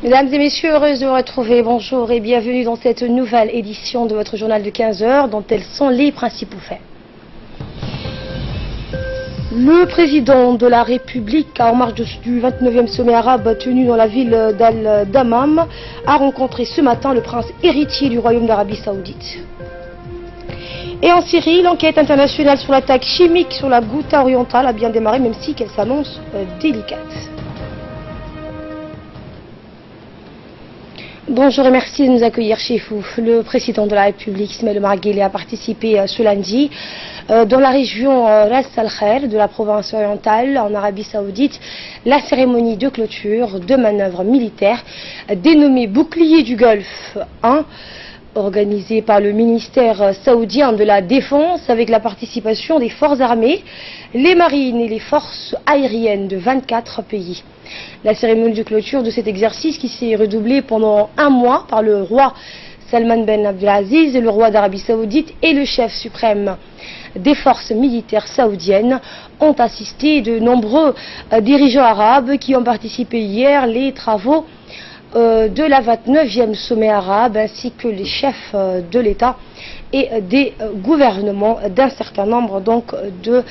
Mesdames et messieurs, heureuse de vous retrouver. Bonjour et bienvenue dans cette nouvelle édition de votre journal de 15 heures, dont tels sont les principaux faits. Le président de la République, en marge du 29e sommet arabe tenu dans la ville d'Al-Dammam, a rencontré ce matin le prince héritier du Royaume d'Arabie Saoudite. Et en Syrie, l'enquête internationale sur l'attaque chimique sur la Ghouta orientale a bien démarré, même si qu'elle s'annonce délicate. Bonjour et merci de nous accueillir chez vous. Le président de la République, Ismaël Omar Guelleh, a participé ce lundi dans la région Ras Al Khair de la province orientale en Arabie Saoudite, la cérémonie de clôture de manœuvres militaires dénommée Bouclier du Golfe 1, organisée par le ministère saoudien de la Défense avec la participation des forces armées, les marines et les forces aériennes de 24 pays. La cérémonie de clôture de cet exercice qui s'est redoublée pendant un mois par le roi Salman Ben Abdelaziz, le roi d'Arabie Saoudite et le chef suprême des forces militaires saoudiennes ont assisté de nombreux dirigeants arabes qui ont participé hier les travaux de la 29e sommet arabe ainsi que les chefs de l'État et des gouvernements d'un certain nombre donc de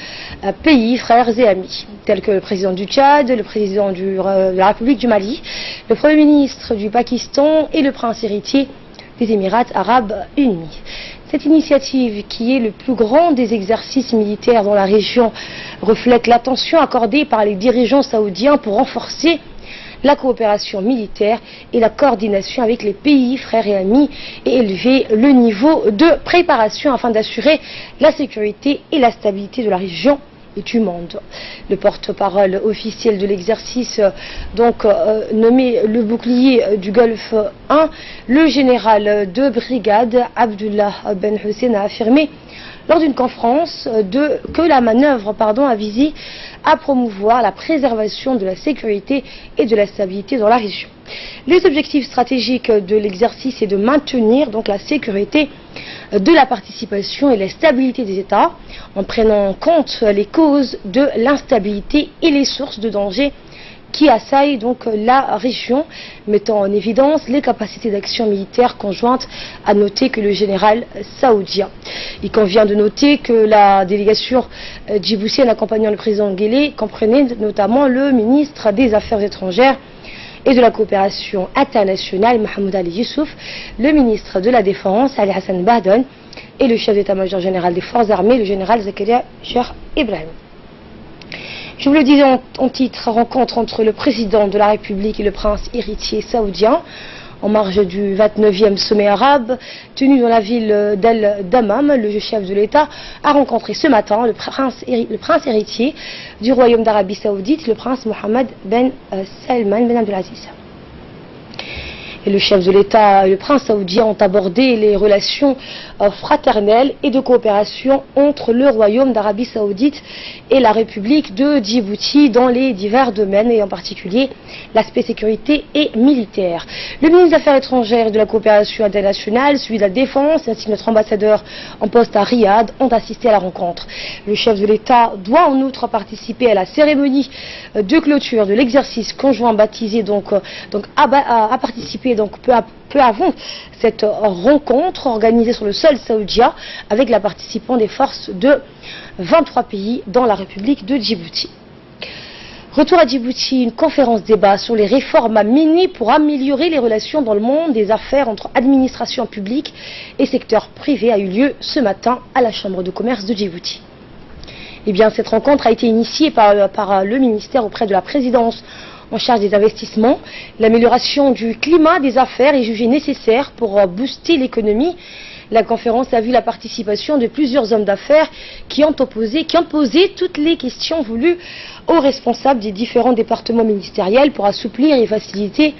pays, frères et amis, tels que le président du Tchad, le président de la République du Mali, le Premier ministre du Pakistan et le prince héritier des Émirats arabes unis. Cette initiative, qui est le plus grand des exercices militaires dans la région, reflète l'attention accordée par les dirigeants saoudiens pour renforcer la coopération militaire et la coordination avec les pays, frères et amis, et élever le niveau de préparation afin d'assurer la sécurité et la stabilité de la région et du monde. Le porte-parole officiel de l'exercice, donc nommé le bouclier du Golfe 1, le général de brigade Abdullah Ben Hussein a affirmé lors d'une conférence que la manœuvre a visé à promouvoir la préservation de la sécurité et de la stabilité dans la région. Les objectifs stratégiques de l'exercice est de maintenir donc la sécurité de la participation et la stabilité des États en prenant en compte les causes de l'instabilité et les sources de danger qui assaillent donc la région, mettant en évidence les capacités d'action militaire conjointes. À noter que le général saoudien. Il convient de noter que la délégation djiboutienne accompagnant le président Guelleh comprenait notamment le ministre des Affaires étrangères et de la coopération internationale, Mohamed Ali Youssouf, le ministre de la Défense, Ali Hassan Bahdon, et le chef d'état-major général des forces armées, le général Zakaria Cheikh Ibrahim. Je vous le disais en titre, rencontre entre le président de la République et le prince héritier saoudien en marge du 29e sommet arabe tenu dans la ville d'Al-Dammam. Le chef de l'État a rencontré ce matin le prince héritier du Royaume d'Arabie Saoudite, le prince Mohammed Ben Salman Ben Abdelaziz. Et le chef de l'État et le prince saoudien ont abordé les relations fraternelles et de coopération entre le Royaume d'Arabie Saoudite et la République de Djibouti dans les divers domaines et en particulier l'aspect sécurité et militaire. Le ministre des Affaires étrangères et de la coopération internationale, celui de la Défense ainsi que notre ambassadeur en poste à Riyad ont assisté à la rencontre. Le chef de l'État doit en outre participer à la cérémonie de clôture de l'exercice conjoint baptisé a participé peu avant cette rencontre organisée sur le sol saoudien avec la participation des forces de 23 pays dans la République de Djibouti. Retour à Djibouti, une conférence débat sur les réformes à mener pour améliorer les relations dans le monde des affaires entre administration publique et secteur privé a eu lieu ce matin à la Chambre de commerce de Djibouti. Eh bien, cette rencontre a été initiée par le ministère auprès de la présidence en charge des investissements. L'amélioration du climat des affaires est jugée nécessaire pour booster l'économie. La conférence a vu la participation de plusieurs hommes d'affaires qui ont posé toutes les questions voulues aux responsables des différents départements ministériels pour assouplir et faciliter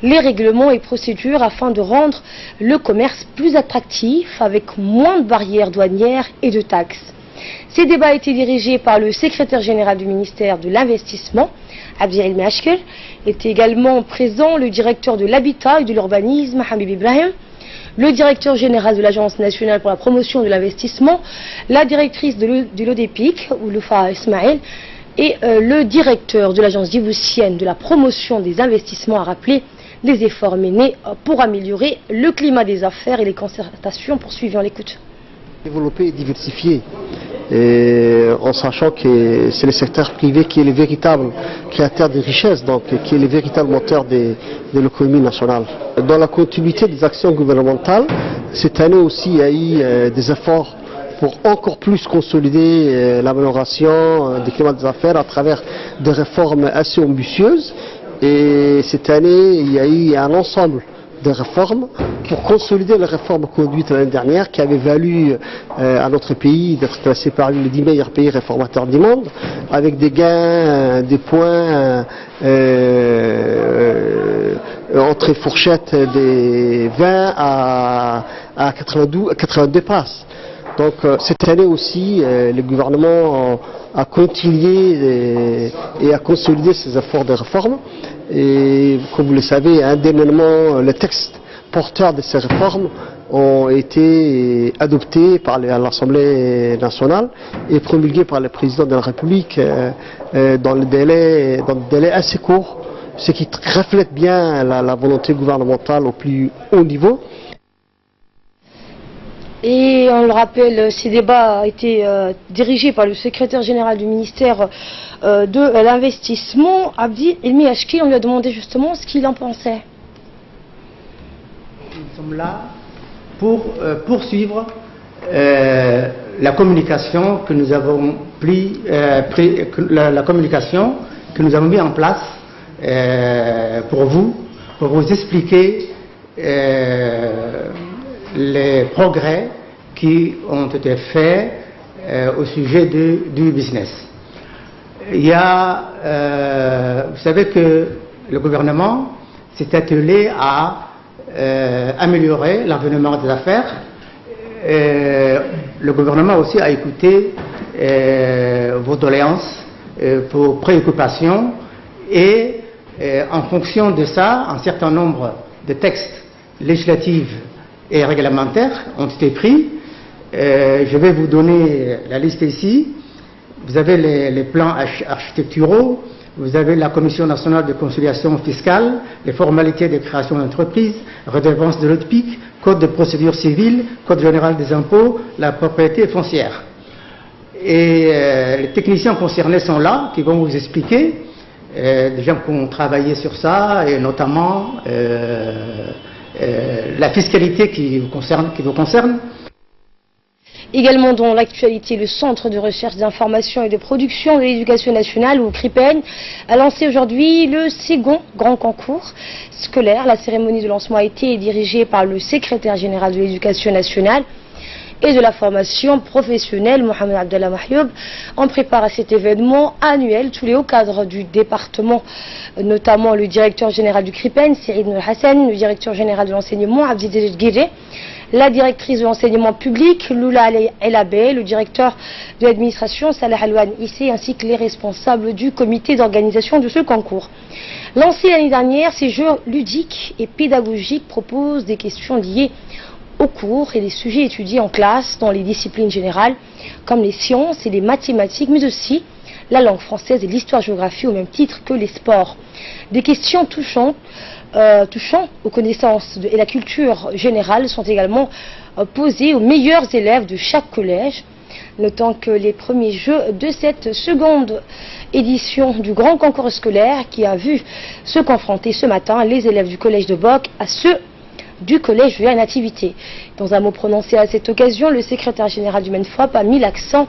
les règlements et procédures afin de rendre le commerce plus attractif avec moins de barrières douanières et de taxes. Ces débats étaient dirigés par le secrétaire général du ministère de l'Investissement, Abdel Mashker. Était également présent le directeur de l'Habitat et de l'Urbanisme, Habib Ibrahim, le directeur général de l'Agence nationale pour la promotion de l'investissement, la directrice de l'ODEPIC, Ouloufa Ismail, Et le directeur de l'agence djiboutienne de la promotion des investissements a rappelé les efforts menés pour améliorer le climat des affaires et les concertations poursuivies. On l'écoute. Développer et diversifier, en sachant que c'est le secteur privé qui est le véritable créateur de richesses, donc qui est le véritable moteur de l'économie nationale. Dans la continuité des actions gouvernementales, cette année aussi il y a eu des efforts pour encore plus consolider l'amélioration du climat des affaires à travers des réformes assez ambitieuses. Et cette année, il y a eu un ensemble de réformes pour consolider les réformes conduites l'année dernière qui avaient valu à notre pays d'être classé parmi les 10 meilleurs pays réformateurs du monde, avec des gains, des points entre fourchettes des 20 à 82 passes. Donc cette année aussi, le gouvernement a continué et a consolidé ses efforts de réforme. Et comme vous le savez, indéniablement, les textes porteurs de ces réformes ont été adoptés par l'Assemblée nationale et promulgués par le président de la République dans le délai assez court, ce qui reflète bien la volonté gouvernementale au plus haut niveau. Et on le rappelle, ces débats ont été dirigés par le secrétaire général du ministère de l'investissement, Abdi Elmi Ashki. On lui a demandé justement ce qu'il en pensait. Nous sommes là pour poursuivre la communication que nous avons la communication que nous avons mis en place pour vous expliquer les progrès qui ont été faits au sujet du business. Il y a, vous savez que le gouvernement s'est attelé à améliorer l'environnement des affaires. Le gouvernement aussi a écouté vos doléances, vos préoccupations et en fonction de ça, un certain nombre de textes législatifs et réglementaires ont été pris. Je vais vous donner la liste ici. Vous avez les plans architecturaux, vous avez la Commission nationale de conciliation fiscale, les formalités de création d'entreprise, redevance de l'OTPIC, Code de procédure civile, Code général des impôts, la propriété foncière. Et les techniciens concernés sont là, qui vont vous expliquer, des gens qui ont travaillé sur ça, et notamment la fiscalité qui vous concerne. Également dans l'actualité, le Centre de recherche d'information et de production de l'éducation nationale, ou CRIPEN, a lancé aujourd'hui le second grand concours scolaire. La cérémonie de lancement a été dirigée par le secrétaire général de l'éducation nationale et de la formation professionnelle, Mohamed Abdallah Mahyoub. On prépare à cet événement annuel tous les hauts cadres du département, notamment le directeur général du CRIPEN, Saïd Nour Hassan, le directeur général de l'enseignement, Abdi Guiré, la directrice de l'enseignement public, Lula Elabé, le directeur de l'administration, Salah Alouane Issé, ainsi que les responsables du comité d'organisation de ce concours. Lancé l'année dernière, ces jeux ludiques et pédagogiques proposent des questions liées au cours et les sujets étudiés en classe dans les disciplines générales, comme les sciences et les mathématiques, mais aussi la langue française et l'histoire-géographie au même titre que les sports. Des questions touchant aux connaissances et la culture générale sont également posées aux meilleurs élèves de chaque collège. Notant que les premiers jeux de cette seconde édition du grand concours scolaire qui a vu se confronter ce matin les élèves du collège de Boc à ceux du collège de la Nativité. Dans un mot prononcé à cette occasion, le secrétaire général du MENFOP a mis l'accent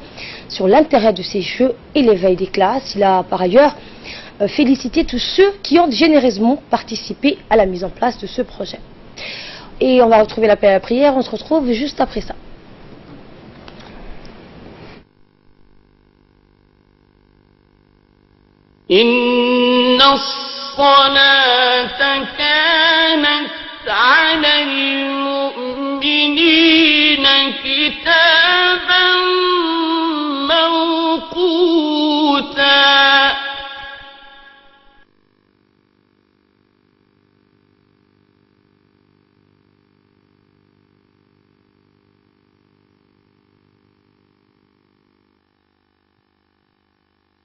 sur l'intérêt de ces jeux et l'éveil des classes. Il a par ailleurs félicité tous ceux qui ont généreusement participé à la mise en place de ce projet. Et on va retrouver l'appel à la prière, on se retrouve juste après ça. Inna as-salata kanat ala al-mu'minina kitaban mawquta.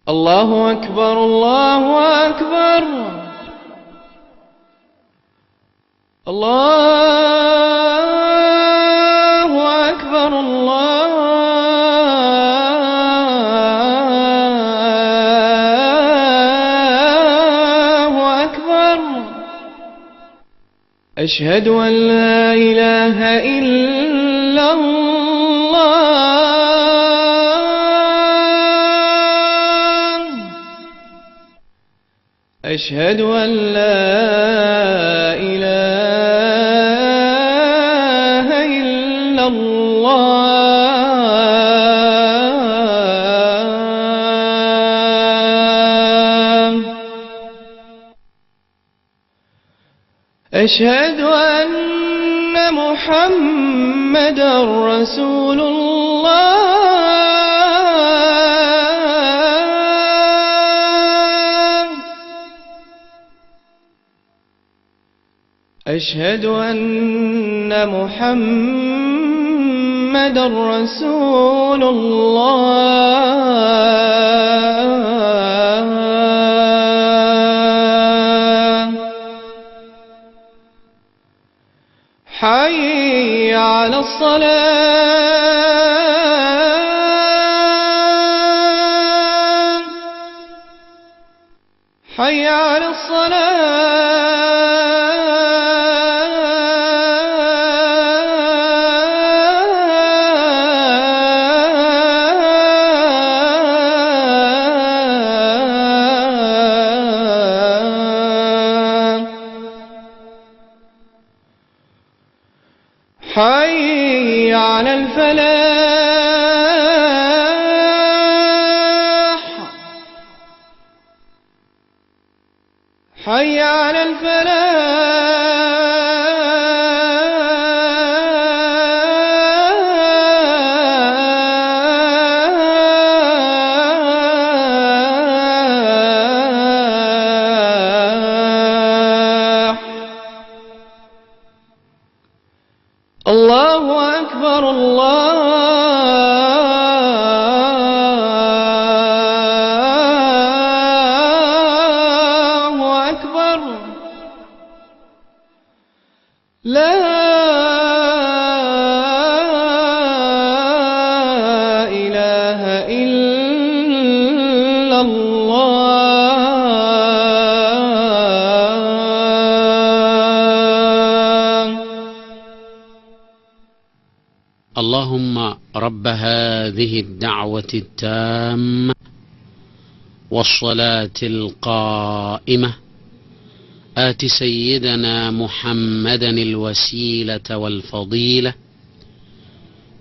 الله أكبر الله أكبر الله أكبر الله أكبر أشهد أن لا إله إلا الله أشهد أن لا إله إلا الله أشهد أن محمدا رسول الله أشهد أن محمدا رسول الله حي على الصلاة حي على الصلاة حي على الفلاح حي على الفلاح الله أكبر الله أكبر لا إله إلا الله اللهم رب هذه الدعوة التامة والصلاة القائمة آت سيدنا محمدا الوسيلة والفضيلة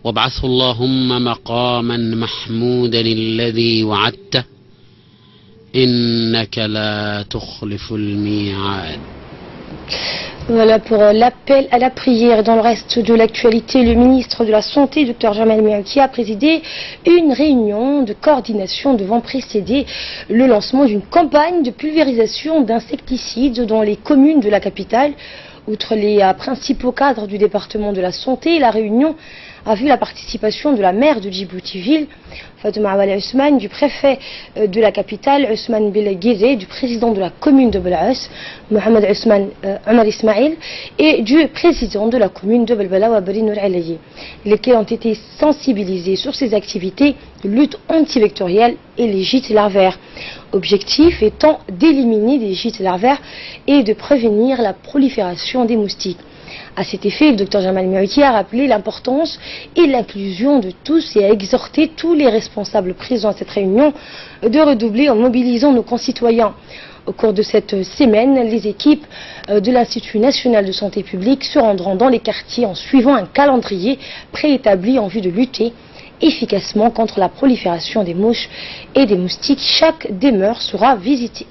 وابعثه اللهم مقاما محمودا الذي وعدته إنك لا تخلف الميعاد. Voilà pour l'appel à la prière. Dans le reste de l'actualité, le ministre de la Santé, Dr Jamal Miaoutia, a présidé une réunion de coordination devant précéder le lancement d'une campagne de pulvérisation d'insecticides dans les communes de la capitale. Outre les principaux cadres du département de la santé, la réunion a vu la participation de la maire de Djibouti-Ville, Fatouma Awala Ousmane, du préfet de la capitale, Ousmane Belguézé, du président de la commune de Bel'Aus, Mohamed Ousmane Omar Ismail, et du président de la commune de Belbala, Wabri Nour Alayi, lesquels ont été sensibilisés sur ces activités de lutte antivectorielle et les gîtes larvaires. Objectif étant d'éliminer les gîtes larvaires et de prévenir la prolifération des moustiques. À cet effet, le Dr Jamal Miaoutia a rappelé l'importance et l'inclusion de tous et a exhorté tous les responsables présents à cette réunion de redoubler en mobilisant nos concitoyens. Au cours de cette semaine, les équipes de l'Institut national de santé publique se rendront dans les quartiers en suivant un calendrier préétabli en vue de lutter efficacement contre la prolifération des mouches et des moustiques. Chaque demeure sera visitée.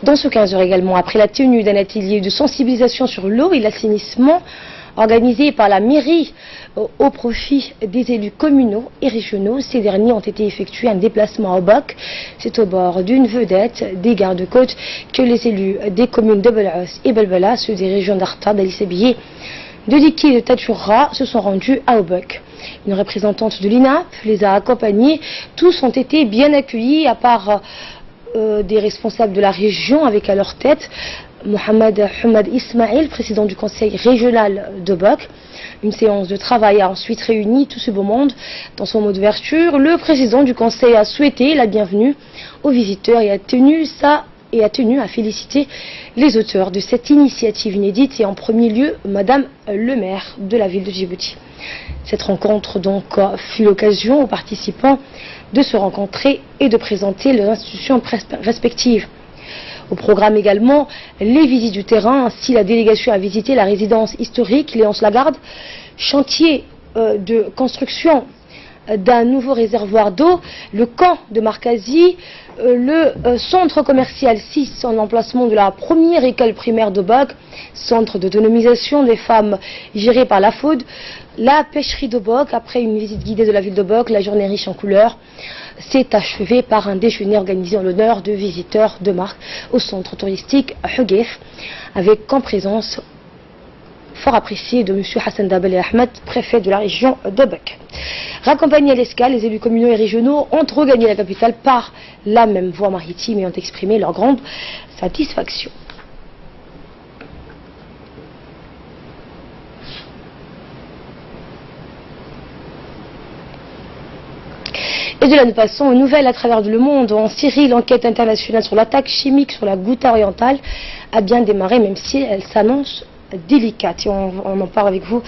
Dans ce 15 heures également, après la tenue d'un atelier de sensibilisation sur l'eau et l'assainissement organisé par la mairie au profit des élus communaux et régionaux, ces derniers ont été effectués un déplacement au Bac. C'est au bord d'une vedette des gardes-côtes que les élus des communes de Bel'Aus et Belbala, ceux des régions d'Arta, d'Al-Sabiye, de Liki et de Tadjoura se sont rendus à Obok. Une représentante de l'INAP les a accompagnés. Tous ont été bien accueillis, à part des responsables de la région avec à leur tête Mohamed Hamad Ismail, président du conseil régional d'Obok. Une séance de travail a ensuite réuni tout ce beau monde. Dans son mot d'ouverture, le président du conseil a souhaité la bienvenue aux visiteurs et a tenu à féliciter les auteurs de cette initiative inédite et en premier lieu Madame le maire de la ville de Djibouti. Cette rencontre donc fut l'occasion aux participants de se rencontrer et de présenter leurs institutions respectives. Au programme également les visites du terrain. Ainsi, la délégation a visité la résidence historique Léonce Lagarde, chantier de construction d'un nouveau réservoir d'eau, le camp de Markazi, le centre commercial 6 en emplacement de la première école primaire d'Obok, centre d'autonomisation des femmes géré par la FOUD, la pêcherie d'Obok. Après une visite guidée de la ville d'Obok, la journée riche en couleurs s'est achevée par un déjeuner organisé en l'honneur de visiteurs de marque au centre touristique Hugef, avec en présence fort apprécié de M. Hassan Dabel Ahmed, préfet de la région d'Obok. Raccompagnés à l'escale, les élus communaux et régionaux ont regagné la capitale par la même voie maritime et ont exprimé leur grande satisfaction. Et de là, nous passons aux nouvelles à travers le monde. En Syrie, l'enquête internationale sur l'attaque chimique sur la Ghouta orientale a bien démarré, même si elle s'annonce délicate. Et on en parle avec vous,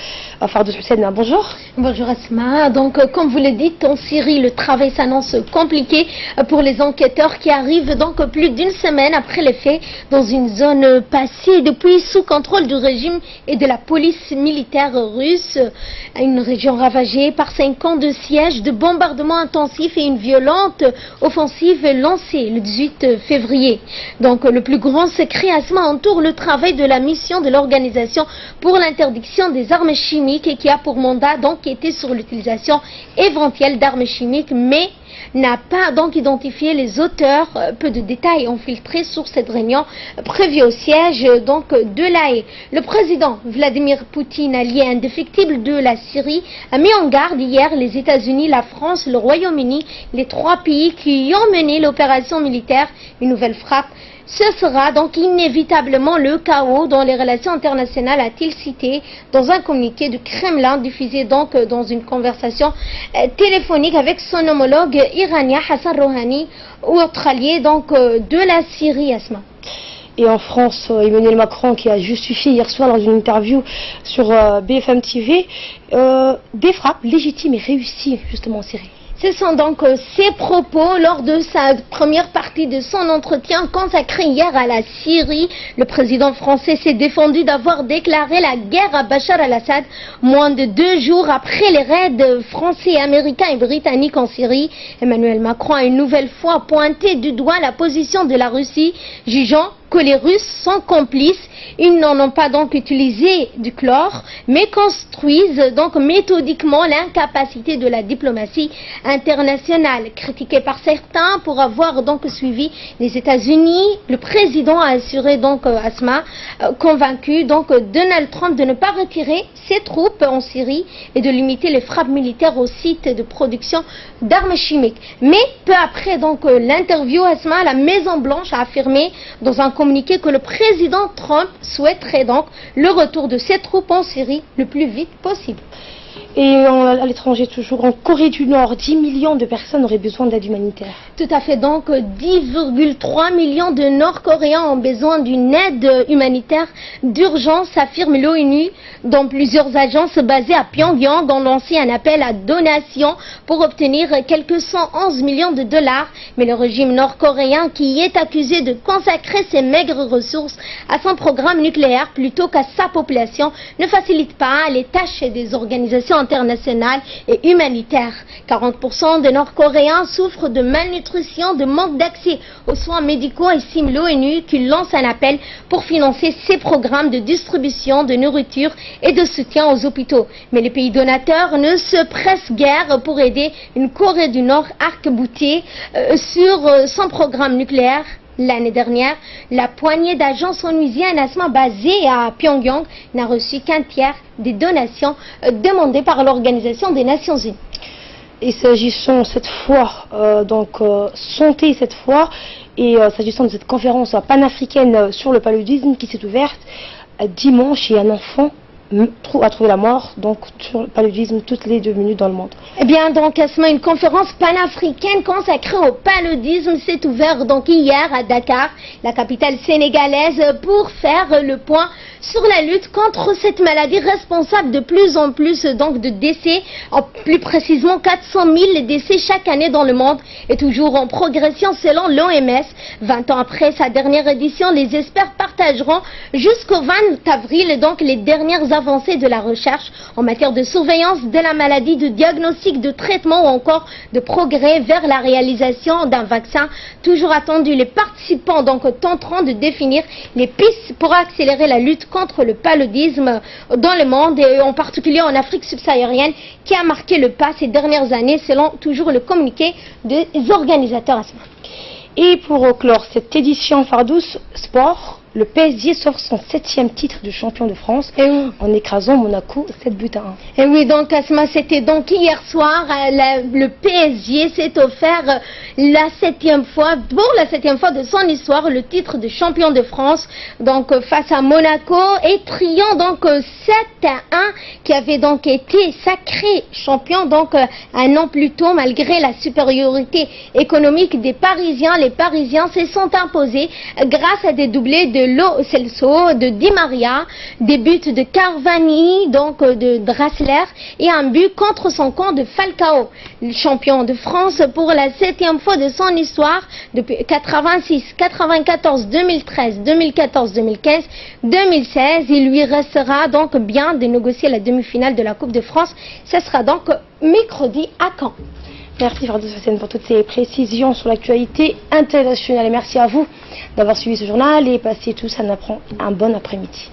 Fardous Hussein. Bonjour. Bonjour Asma. Donc, comme vous le dites, en Syrie, le travail s'annonce compliqué pour les enquêteurs qui arrivent donc plus d'une semaine après les faits dans une zone passée depuis sous contrôle du régime et de la police militaire russe. Une région ravagée par 5 ans de siège, de bombardements intensifs et une violente offensive lancée le 18 février. Donc, le plus grand secret, Asma, entoure le travail de la mission de l'organisation pour l'interdiction des armes chimiques et qui a pour mandat d'enquêter sur l'utilisation éventuelle d'armes chimiques, mais n'a pas donc identifié les auteurs. Peu de détails ont filtré sur cette réunion prévue au siège donc de l'A.E. Le président Vladimir Poutine, allié indéfectible de la Syrie, a mis en garde hier les États-Unis, la France, le Royaume-Uni, les 3 pays qui ont mené l'opération militaire. Une nouvelle frappe. Ce sera donc inévitablement le chaos dans les relations internationales, a-t-il cité dans un communiqué du Kremlin diffusé donc dans une conversation téléphonique avec son homologue iranien Hassan Rouhani, ou autre allié donc de la Syrie, Asma. Et en France, Emmanuel Macron qui a justifié hier soir dans une interview sur BFM TV des frappes légitimes et réussies justement en Syrie. Ce sont donc ses propos lors de sa première partie de son entretien consacré hier à la Syrie. Le président français s'est défendu d'avoir déclaré la guerre à Bachar al-Assad moins de 2 jours après les raids français, américains et britanniques en Syrie. Emmanuel Macron a une nouvelle fois pointé du doigt la position de la Russie, jugeant que les Russes sont complices. Ils n'en ont pas donc utilisé du chlore, mais construisent donc méthodiquement l'incapacité de la diplomatie internationale. Critiqué par certains pour avoir donc suivi les États-Unis, le président a assuré donc Asma, convaincu donc Donald Trump de ne pas retirer ses troupes en Syrie et de limiter les frappes militaires aux sites de production d'armes chimiques. Mais peu après donc l'interview, Asma, la Maison Blanche a affirmé dans un communiqué que le président Trump souhaiterait donc le retour de ses troupes en Syrie le plus vite possible. Et à l'étranger toujours, en Corée du Nord, 10 millions de personnes auraient besoin d'aide humanitaire. Tout à fait, donc 10,3 millions de Nord-Coréens ont besoin d'une aide humanitaire d'urgence, affirme l'ONU, dont plusieurs agences basées à Pyongyang ont lancé un appel à donation pour obtenir quelques 111 millions de dollars. Mais le régime nord-coréen, qui est accusé de consacrer ses maigres ressources à son programme nucléaire plutôt qu'à sa population, ne facilite pas les tâches des organisations internationales et humanitaires. 40% des Nord-Coréens souffrent de malnutrition, de manque d'accès aux soins médicaux, estime l'ONU, qui lance un appel pour financer ces programmes de distribution de nourriture et de soutien aux hôpitaux. Mais les pays donateurs ne se pressent guère pour aider une Corée du Nord arc-boutée sur son programme nucléaire L'année dernière, la poignée d'agences onusiennes Asma basées à Pyongyang n'a reçu qu'un tiers des donations demandées par l'Organisation des Nations Unies. Et s'agissant cette fois, santé cette fois, et s'agissant de cette conférence panafricaine sur le paludisme qui s'est ouverte dimanche, et un enfant a trouvé la mort sur le paludisme toutes les 2 minutes dans le monde. Eh bien, donc, Asma, une conférence panafricaine consacrée au paludisme s'est ouverte hier à Dakar, la capitale sénégalaise, pour faire le point sur la lutte contre cette maladie responsable de plus en plus de décès, plus précisément 400 000 décès chaque année dans le monde, et toujours en progression selon l'OMS. 20 ans après sa dernière édition, les experts partageront jusqu'au 20 avril les dernières avancées de la recherche en matière de surveillance de la maladie, de diagnostic, de traitement ou encore de progrès vers la réalisation d'un vaccin toujours attendu. Les participants tenteront de définir les pistes pour accélérer la lutte contre le paludisme dans le monde, et en particulier en Afrique subsaharienne, qui a marqué le pas ces dernières années selon toujours le communiqué des organisateurs. Et pour clore cette édition Fardous Sport, le PSG sort son 7e titre de champion de France en écrasant Monaco 7-1. Et oui, donc Asma, c'était hier soir, le PSG s'est offert pour la 7e fois de son histoire, le titre de champion de France, face à Monaco, et triant 7-1, qui avait été sacré champion un an plus tôt, malgré la supériorité économique des Parisiens. Les Parisiens se sont imposés grâce à des doublés de Lo Celso, de Di Maria, des buts de Cavani, de Draxler, et un but contre son camp de Falcao. Le champion de France pour la 7e fois de son histoire, depuis 86, 94, 2013, 2014, 2015, 2016. Il lui restera bien de négocier la demi-finale de la Coupe de France. Ce sera mercredi à Caen. Merci Fardous Hassen pour toutes ces précisions sur l'actualité internationale, et merci à vous d'avoir suivi ce journal, et passez tous un bon après-midi.